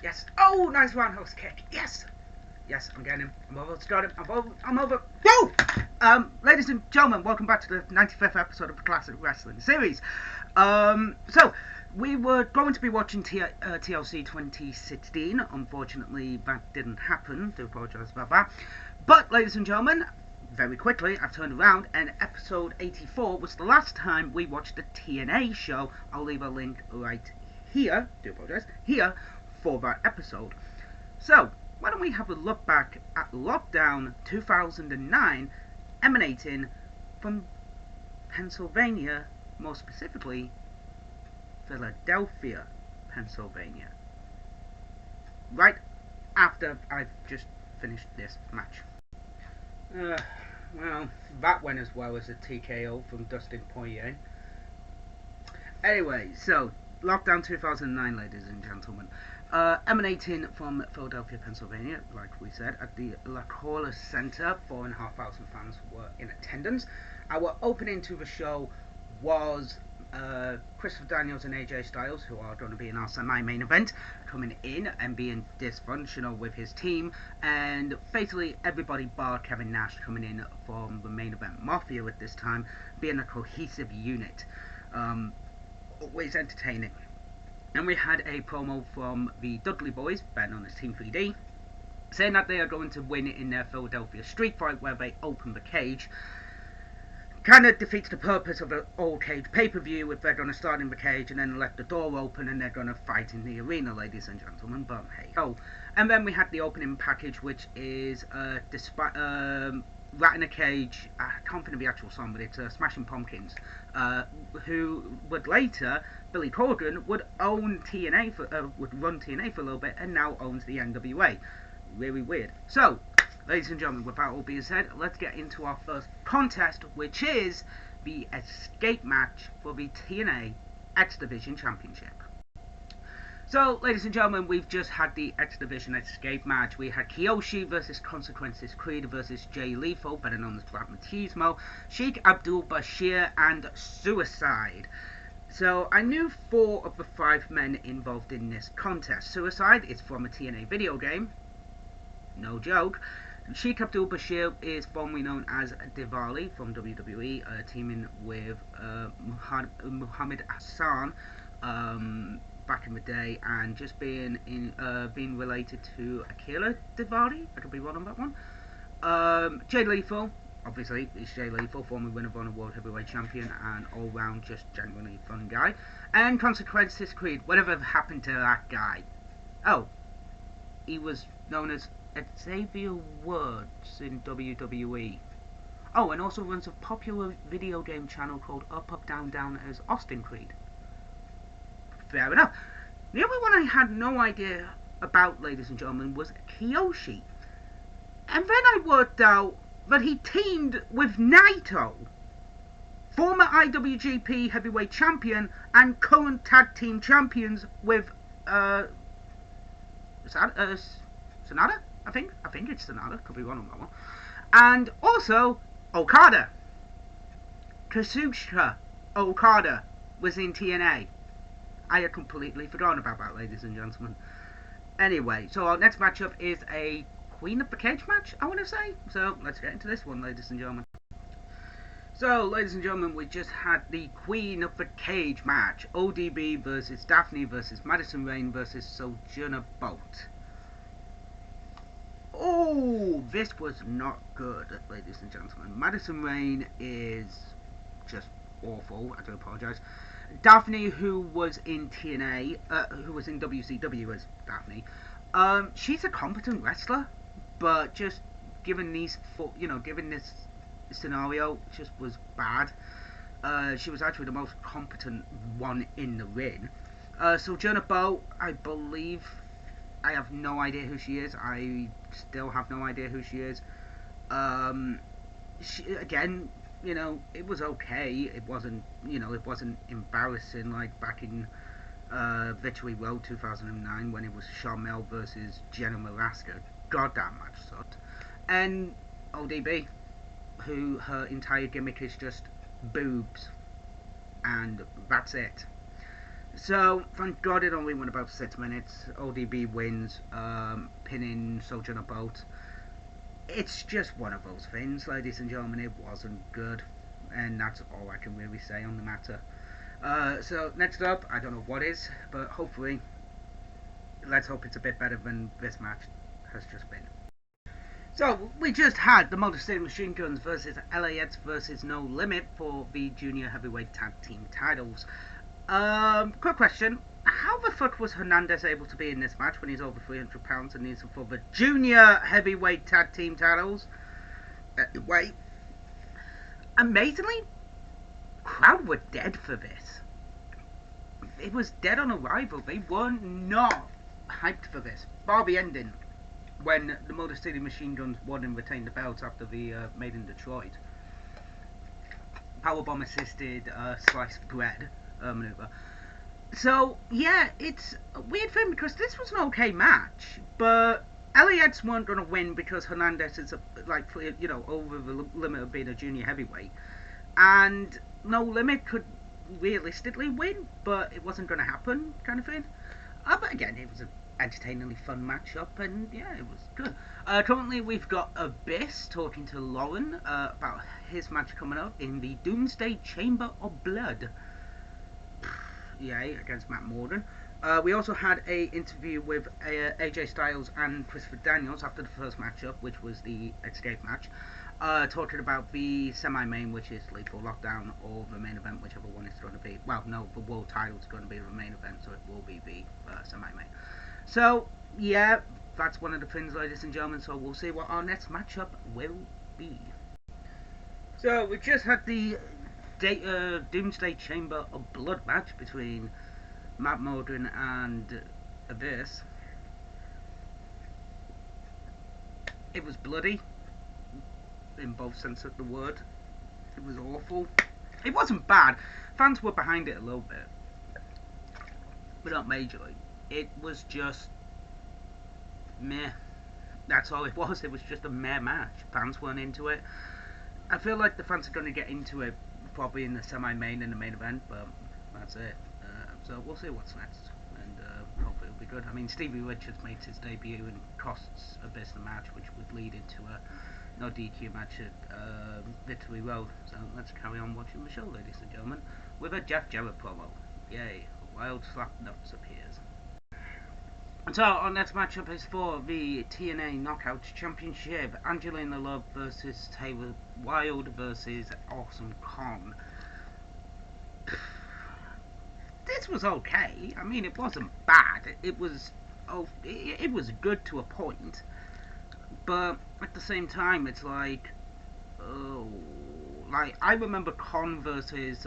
Yes. Oh, nice roundhouse kick. Yes. Yes, I'm getting him. I'm over. Start him. I'm over. Go! Ladies and gentlemen, welcome back to the 95th episode of the Classic Wrestling Series. So, we were going to be watching TLC 2016. Unfortunately, that didn't happen. Do apologise about that. But, ladies and gentlemen, very quickly, I've turned around and episode 84 was the last time we watched the TNA show. I'll leave a link right here, do apologise, here for that episode. So, why don't we have a look back at Lockdown 2009 emanating from Pennsylvania, more specifically, Philadelphia, Pennsylvania. Right after I've just finished this match. Well, that went as well as a TKO from Dustin Poirier. Anyway, so, Lockdown 2009, ladies and gentlemen. Emanating from Philadelphia, Pennsylvania, like we said, at the La Corla Center. 4,500 fans were in attendance. Our opening to the show was Christopher Daniels and AJ Styles, who are going to be in our semi-main event, coming in and being dysfunctional with his team, and fatally everybody bar Kevin Nash coming in from the main event Mafia at this time, being a cohesive unit. Always entertaining. And we had a promo from the Dudley Boys, better known as Team 3D, saying that they are going to win it in their Philadelphia street fight where they open the cage. Kind of defeats the purpose of an all cage pay-per-view if they're going to start in the cage and then let the door open and they're going to fight in the arena, ladies and gentlemen, but hey ho. And then we had the opening package, which is Rat in a Cage, I can't think of the actual song, but it's Smashing Pumpkins, who would later, Billy Corgan, would own TNA, would run TNA for a little bit, and now owns the NWA. Really weird. So, ladies and gentlemen, with that all being said, let's get into our first contest, which is the escape match for the TNA X Division Championship. So, ladies and gentlemen, we've just had the X Division escape match. We had Kiyoshi versus Consequences Creed versus Jay Lethal, better known as Black Machismo, Sheik Abdul Bashir, and Suicide. So, I knew 4 of the 5 men involved in this contest. Suicide is from a TNA video game. No joke. Sheik Abdul Bashir is formerly known as Diwali from WWE, teaming with Muhammad Hassan back in the day, and just being related to Akira Diwali. I could be wrong on that one. Jay Lethal, obviously, is Jay Lethal, former Ring of Honor World Heavyweight Champion, and all-round just genuinely fun guy. And Consequences Creed, whatever happened to that guy? Oh, he was known as Xavier Woods in WWE. Oh, and also runs a popular video game channel called Up Up Down Down as Austin Creed. Fair enough. The only one I had no idea about, ladies and gentlemen, was Kiyoshi. And then I worked out that he teamed with Naito, former IWGP Heavyweight Champion and current Tag Team Champions with Sonata? I think it's Sonata, could be wrong on that one. And also Okada. Kazuchika Okada was in TNA. I had completely forgotten about that, ladies and gentlemen. Anyway, so our next matchup is a Queen of the Cage match, I want to say. So, let's get into this one, ladies and gentlemen. So, ladies and gentlemen, we just had the Queen of the Cage match. ODB versus Daphne versus Madison Rayne versus Sojourner Bolt. Oh, this was not good, ladies and gentlemen. Madison Rayne is just awful. I do apologise. Daphne, who was in TNA, who was in WCW as Daphne, she's a competent wrestler, but just given this scenario, just was bad. She was actually the most competent one in the ring. Sojourner Bolt, I believe, I have no idea who she is. I still have no idea who she is. Again, it was okay. It wasn't embarrassing like back in Victory Road 2009 when it was Sharmell versus Jenna Maraska. Goddamn match sucked. And ODB, who her entire gimmick is just boobs, and that's it. So, thank God it only went about 6 minutes. ODB wins, pinning Sojourner Bolt. It's just one of those things, ladies and gentlemen. It wasn't good, and that's all I can really say on the matter. So, next up, I don't know what is, but hopefully, let's hope it's a bit better than this match has just been. So, we just had the Motor City Machine Guns versus LAX versus No Limit for the Junior Heavyweight Tag Team titles. Quick question. How the fuck was Hernandez able to be in this match when he's over 300 pounds and he's for the Junior Heavyweight Tag Team titles? Wait. Amazingly, crowd were dead for this. It was dead on arrival. They were not hyped for this. Bar the ending, when the Motor City Machine Guns won and retained the belts after the Made in Detroit powerbomb assisted sliced bread maneuver. So yeah, it's a weird thing because this was an okay match, but LAX weren't going to win because Hernandez is over the limit of being a junior heavyweight, and No Limit could realistically win, but it wasn't going to happen, kind of thing. But again, it was an entertainingly fun matchup, and yeah, it was good. Currently, we've got Abyss talking to Lauren about his match coming up in the Doomsday Chamber of Blood. Yay, against Matt Morgan. We also had a interview with AJ Styles and Christopher Daniels after the first matchup, which was the Escape match, talking about the semi-main, which is Lethal Lockdown, or the main event, whichever one it's going to be. Well, no, the world title is going to be the main event, so it will be the semi-main. So, yeah, that's one of the things, ladies and gentlemen, so we'll see what our next matchup will be. So, we just had the Doomsday Chamber of Blood match between Matt Morgan and Abyss. It was bloody, in both senses of the word. It was awful. It wasn't bad. Fans were behind it a little bit, but not majorly. It was just meh. That's all it was. It was just a meh match. Fans weren't into it. I feel like the fans are going to get into it probably in the semi-main and the main event, but that's it. So we'll see what's next, and hopefully it'll be good. I mean, Stevie Richards makes his debut and costs Abyss the match, which would lead into a no DQ match at Victory Road. So let's carry on watching the show, ladies and gentlemen, with a Jeff Jarrett promo. Yay, a wild slap nuts appears. So our next matchup is for the TNA Knockouts Championship. Angelina Love versus Taylor Wilde versus Awesome Kong. This was okay. I mean, it wasn't bad. It was good to a point, but at the same time, it's like, I remember Kong versus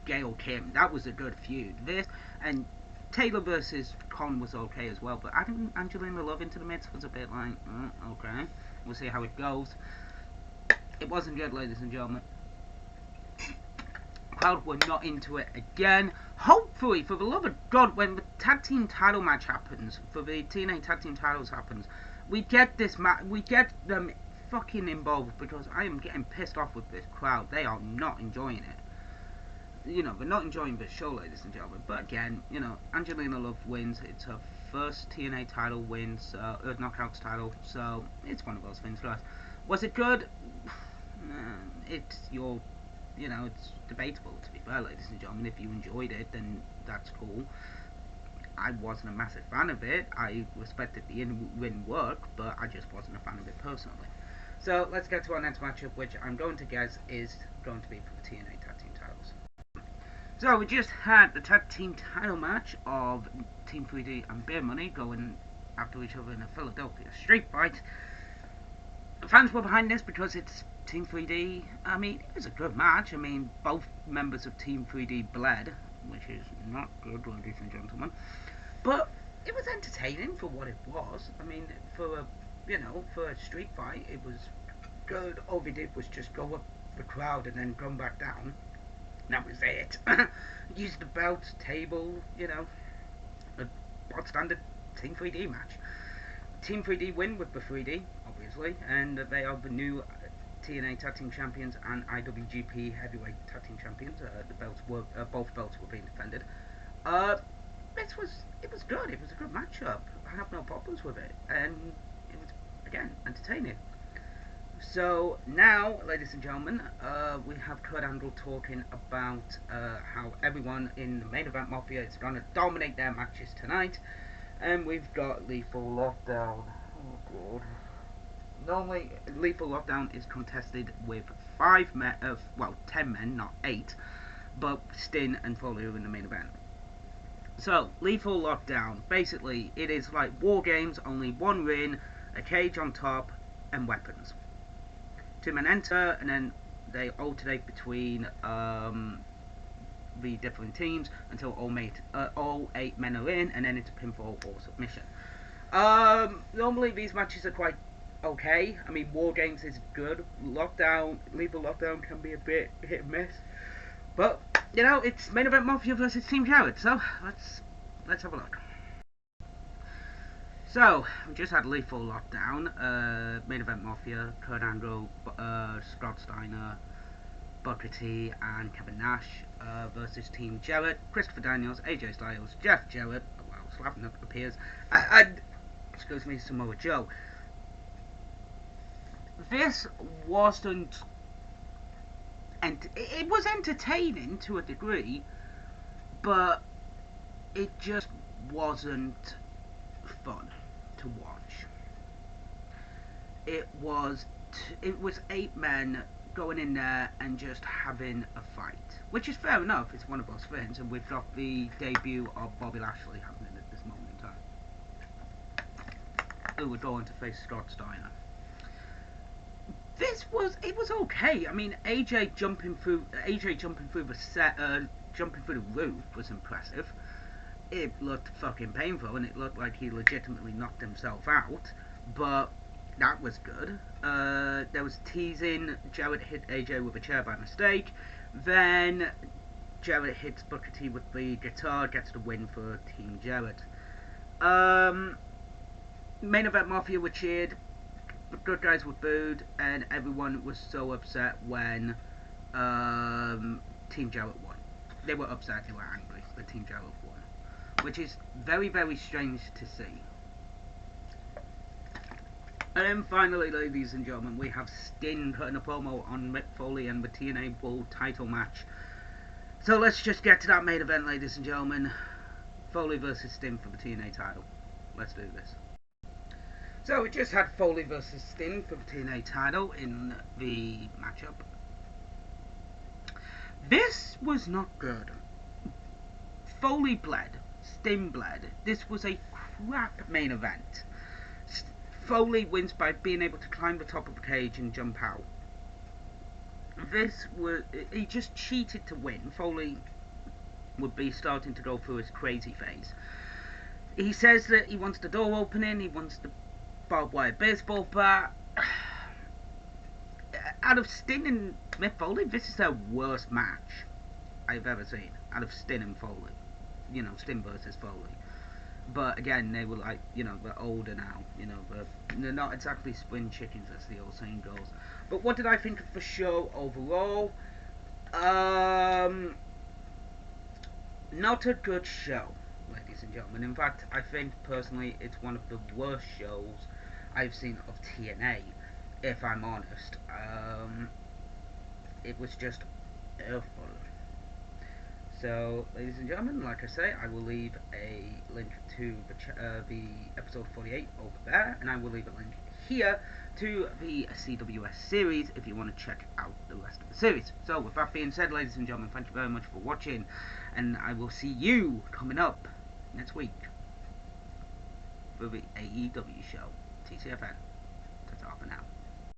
Gail Kim. That was a good feud. This and Taylor versus Kong was okay as well, but adding Angelina Love into the mix was a bit like, okay, we'll see how it goes. It wasn't good, ladies and gentlemen. Crowd were not into it again. Hopefully, for the love of God, when the tag team title match happens, for the TNA tag team titles happens, we get this we get them fucking involved, because I am getting pissed off with this crowd. They are not enjoying it. You know, they're not enjoying this show, ladies and gentlemen. But again, you know, Angelina Love wins. It's her first TNA title wins, Knockouts title. So it's one of those things, guys. Was it good? It's it's debatable, to be fair, ladies and gentlemen. If you enjoyed it, then that's cool. I wasn't a massive fan of it. I respected the in-ring work, but I just wasn't a fan of it personally. So let's get to our next matchup, which I'm going to guess is going to be for the TNA tag team titles. So we just had the tag team title match of Team 3D and Beer Money going after each other in a Philadelphia street fight. The fans were behind this because it's Team 3D. I mean, it was a good match. I mean, both members of Team 3D bled, which is not good, ladies and gentlemen. But it was entertaining for what it was. I mean, for a street fight, it was good. All they did was just go up the crowd and then come back down. That was it. Use the belt, table, a standard Team 3D match. Team 3D win with the 3D, obviously, and they are the new TNA Tag Team Champions and IWGP Heavyweight Tag Team Champions. The belts were both belts were being defended. It was good. It was a good matchup. I have no problems with it, and it was again entertaining. So now, ladies and gentlemen, we have Kurt Angle talking about how everyone in the main event Mafia is going to dominate their matches tonight, and we've got Lethal Lockdown. Oh god. Normally, Lethal Lockdown is contested with 10 men, not 8, but Sting and Foley are in the main event. So, Lethal Lockdown, basically, it is like War Games, only one ring, a cage on top, and weapons. 2 men enter, and then they alternate between the different teams until all 8 men are in, and then it's a pinfall or submission. Normally these matches are quite okay. I mean, War Games is good. Lethal Lockdown can be a bit hit and miss. But, you know, it's main event Mafia versus Team Jarrett, so let's have a look. So, we just had Lethal Lockdown, main event Mafia, Kurt Angle, Scott Steiner, Booker T, and Kevin Nash versus Team Jarrett, Christopher Daniels, AJ Styles, Jeff Jarrett, well, Slapping Up appears, and, excuse me, Samoa Joe. This wasn't, and it was entertaining to a degree, but it just wasn't fun to watch. It was 8 men going in there and just having a fight, which is fair enough. It's one of those things, and we've got the debut of Bobby Lashley happening at this moment in time, who would go on to face Scott Steiner. It was okay. I mean, AJ jumping through the set, jumping through the roof was impressive. It looked fucking painful, and it looked like he legitimately knocked himself out, but that was good. There was teasing. Jarrett hit AJ with a chair by mistake. Then Jarrett hits Booker T with the guitar, gets the win for Team Jarrett. Main event Mafia were cheered. The good guys were booed, and everyone was so upset when Team Jarrett won. They were upset, they were angry that Team Jarrett won, which is very, very strange to see. And then finally, ladies and gentlemen, we have Sting putting a promo on Mick Foley and the TNA World title match. So let's just get to that main event, ladies and gentlemen. Foley versus Sting for the TNA title. Let's do this. So we just had Foley versus Sting for the TNA title in the matchup. This was not good. Foley bled. Sting bled. This was a crap main event. Foley wins by being able to climb the top of the cage and jump out. He just cheated to win. Foley would be starting to go through his crazy phase. He says that he wants the door opening, he wants the barbed wire baseball bat. Out of Sting and Mick Foley, this is their worst match I've ever seen. Out of Sting and Foley. You know, Sting versus Foley. But again, they were like, you know, they're older now. You know, they're not exactly spring chickens, as the old saying goes. But what did I think of the show overall? Not a good show, ladies and gentlemen. In fact, I think personally it's one of the worst shows I've seen of TNA, if I'm honest. It was just awful. So, ladies and gentlemen, like I say, I will leave a link to the episode 48 over there, and I will leave a link here to the CWS series if you want to check out the rest of the series. So, with that being said, ladies and gentlemen, thank you very much for watching, and I will see you coming up next week for the AEW show, TCFN. Ta-ta for now.